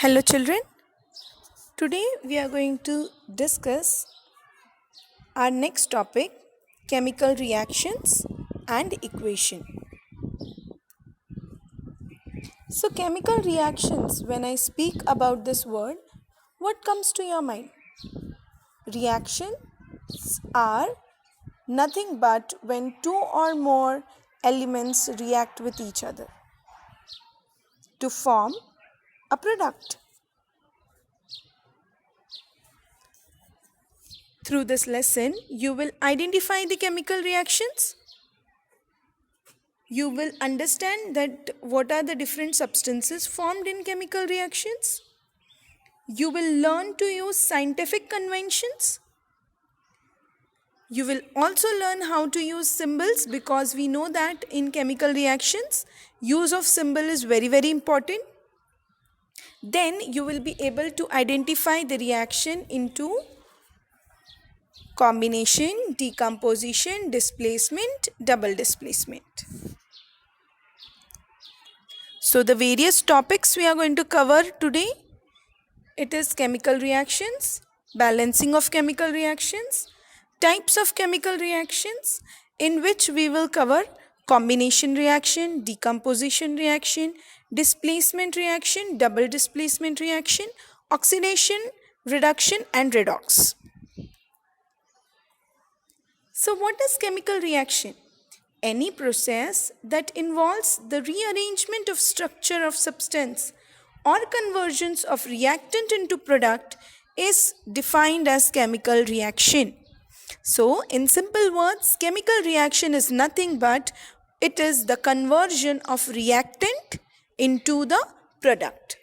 Hello, children. Today we are going to discuss our next topic, chemical reactions and equation. So, chemical reactions, when I speak about this word, what comes to your mind? Reactions are nothing but when two or more elements react with each other to form a product. Through this lesson, you will identify the chemical reactions. You will understand that what are the different substances formed in chemical reactions. You will learn to use scientific conventions. You will also learn how to use symbols, because we know that in chemical reactions, use of symbol is very, very important. Then you will be able to identify the reaction into combination, decomposition, displacement, double displacement. So the various topics we are going to cover today, it is chemical reactions, balancing of chemical reactions, types of chemical reactions, in which we will cover combination reaction, decomposition reaction, displacement reaction, double displacement reaction, oxidation, reduction and redox. So what is chemical reaction? Any process that involves the rearrangement of structure of substance or conversions of reactant into product is defined as chemical reaction. So, in simple words, chemical reaction is nothing but it is the conversion of reactant into the product.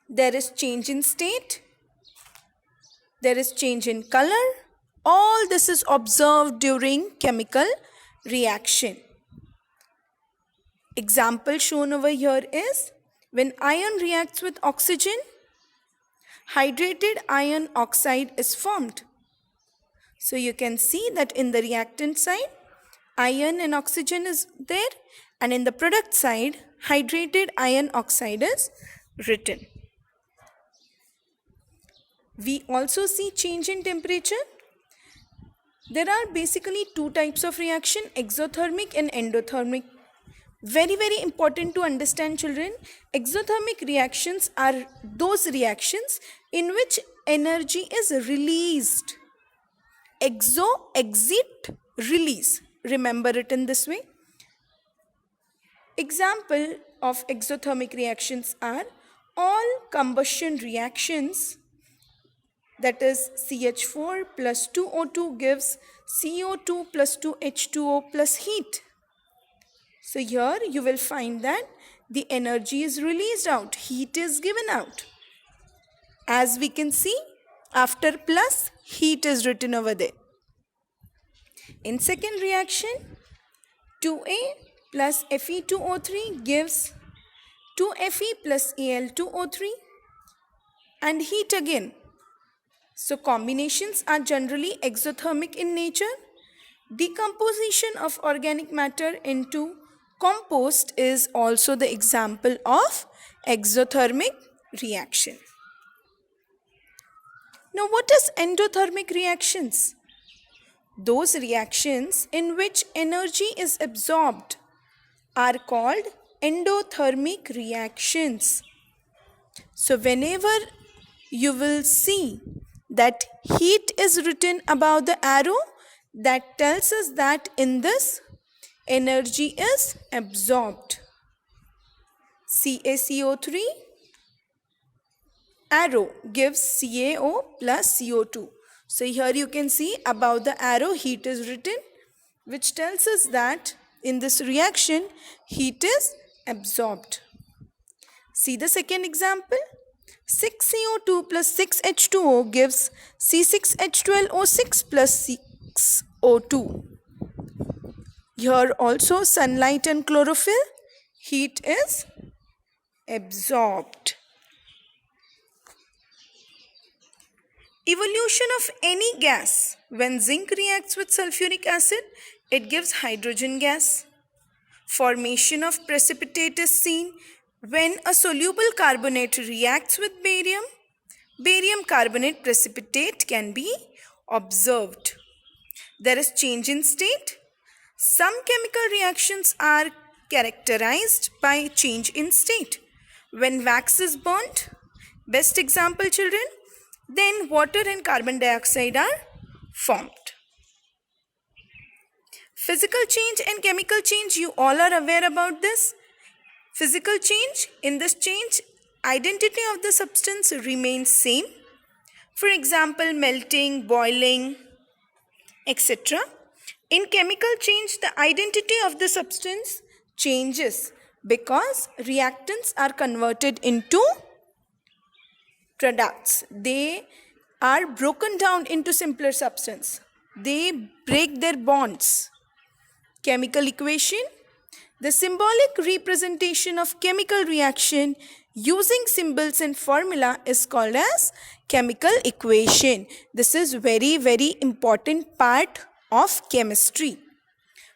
There is change in state, there is change in color. All this is observed during chemical reaction. Example shown over here is when iron reacts with oxygen, hydrated iron oxide is formed. So you can see that in the reactant side, iron and oxygen is there, and in the product side, hydrated iron oxide is written. We also see change in temperature. There are basically two types of reaction, exothermic and endothermic. Very, very important to understand, children. Exothermic reactions are those reactions in which energy is released. Exo, exit, release. Remember it in this way. Example of exothermic reactions are all combustion reactions, that is CH4 plus 2O2 gives CO2 plus 2H2O plus heat. So here you will find that the energy is released out, heat is given out. As we can see, after plus, heat is written over there. In second reaction, 2A plus Fe2O3 gives 2Fe plus Al2O3 and heat again. So combinations are generally exothermic in nature. Decomposition of organic matter into compost is also the example of exothermic reaction. Now what is endothermic reactions? Those reactions in which energy is absorbed are called endothermic reactions. So whenever you will see that heat is written above the arrow, that tells us that in this energy is absorbed. CaCO3 arrow gives CaO plus CO2. So here you can see above the arrow heat is written, which tells us that in this reaction heat is absorbed. See the second example. 6CO2 plus 6H2O gives C6H12O6 plus 6O2. Here also sunlight and chlorophyll, heat is absorbed. Evolution of any gas. When zinc reacts with sulfuric acid, it gives hydrogen gas. Formation of precipitate is seen When a soluble carbonate reacts with barium, barium carbonate precipitate can be observed. There is change in state. Some chemical reactions are characterized by change in state. When wax is burnt, best example children, then water and carbon dioxide are formed. Physical change and chemical change, you all are aware about this. Physical change, in this change, identity of the substance remains same. For example, melting, boiling, etc. In chemical change, the identity of the substance changes because reactants are converted into products. They are broken down into simpler substance. They break their bonds. Chemical equation. The symbolic representation of chemical reaction using symbols and formula is called as chemical equation. This is very, very important part of chemistry.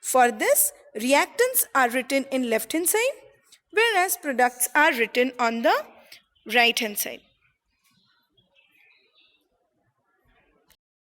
For this, reactants are written in left hand side, whereas products are written on the right hand side.